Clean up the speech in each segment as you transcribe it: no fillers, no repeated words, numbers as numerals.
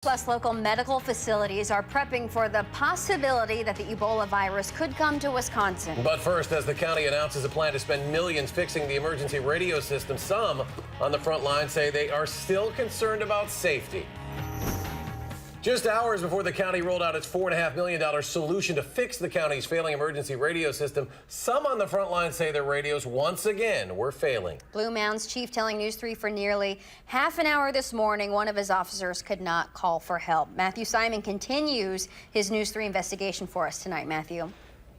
Plus, local medical facilities are prepping for the possibility that the Ebola virus could come to Wisconsin. But first, as the county announces a plan to spend millions fixing the emergency radio system, some on the front line say they are still concerned about safety. Just hours before the county rolled out its $4.5 million solution to fix the county's failing emergency radio system, some on the front line say their radios once again were failing. Blue Mound's chief telling News 3 for nearly half an hour this morning, one of his officers could not call for help. Matthew Simon continues his News 3 investigation for us tonight. Matthew.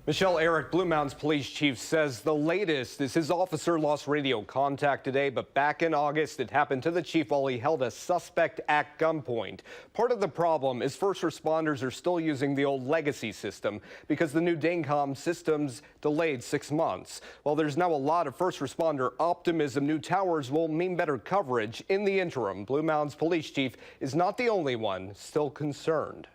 Michelle Eric, Blue Mound's police chief, says the latest is his officer lost radio contact today, but back in August, it happened to the chief while he held a suspect at gunpoint. Part of the problem is first responders are still using the old legacy system because the new DaneCom system's delayed 6 months. While there's now a lot of first responder optimism, new towers will mean better coverage. In the interim, Blue Mound's police chief is not the only one still concerned.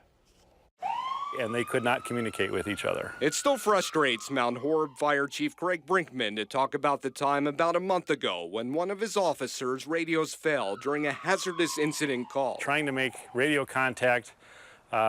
And they could not communicate with each other. It still frustrates Mount Horeb Fire Chief Craig Brinkman to talk about the time about a month ago when one of his officers' radios failed during a hazardous incident call. Trying to make radio contact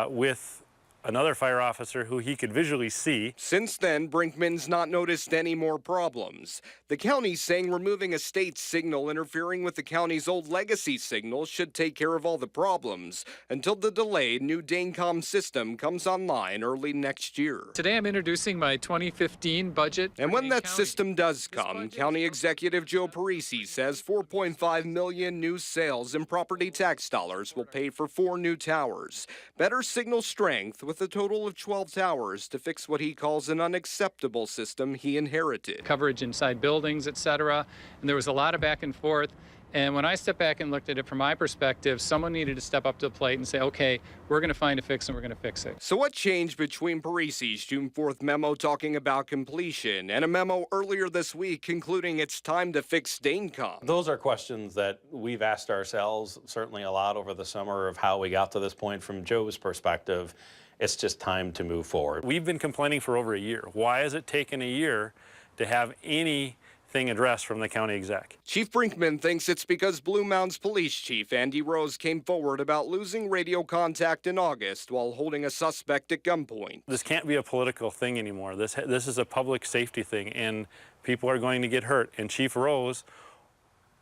with another fire officer who he could visually see. Since then, Brinkman's not noticed any more problems. The county's saying removing a state signal interfering with the county's old legacy signal should take care of all the problems until the delayed new DaneCom system comes online early next year. Today I'm introducing my 2015 budget. And when that system does come, County Executive Joe Parisi says $4.5 million new sales and property tax dollars will pay for 4 new towers. Better signal strength with a total of 12 towers to fix what he calls an unacceptable system he inherited. Coverage inside buildings, etc. And there was a lot of back and forth. And when I stepped back and looked at it from my perspective, someone needed to step up to the plate and say, okay, we're going to find a fix and we're going to fix it. So what changed between Parisi's June 4th memo talking about completion and a memo earlier this week concluding it's time to fix DaneCom? Those are questions that we've asked ourselves certainly a lot over the summer of how we got to this point. From Joe's perspective, it's just time to move forward. We've been complaining for over a year. Why has it taken a year to have anything addressed from the county exec? Chief Brinkman thinks it's because Blue Mound's police chief Andy Rose came forward about losing radio contact in August while holding a suspect at gunpoint. This can't be a political thing anymore. This is a public safety thing, and people are going to get hurt. And Chief Rose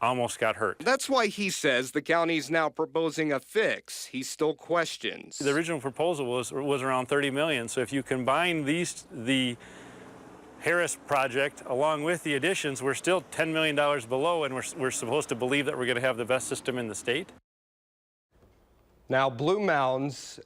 almost got hurt. That's why he says the county's now proposing a fix he still questions. The original proposal was around $30 million. So if you combine the Harris project along with the additions, we're still $10 million below, and we're supposed to believe that we're going to have the best system in the state. Now, Blue Mound's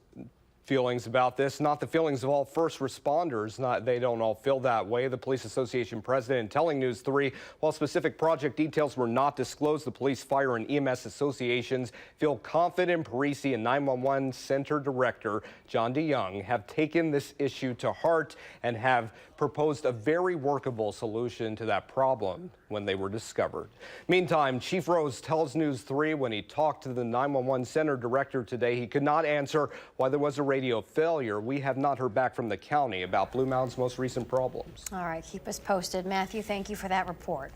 feelings about this, not the feelings of all first responders. They don't all feel that way. The Police Association president telling News 3, while specific project details were not disclosed, the Police, Fire, and EMS associations feel confident Parisi and 911 Center Director John DeYoung have taken this issue to heart and have proposed a very workable solution to that problem when they were discovered. Meantime, Chief Rose tells News 3 when he talked to the 911 Center Director today, he could not answer why there was a radio failure. We have not heard back from the county about Blue Mound's most recent problems. All right, keep us posted. Matthew, thank you for that report.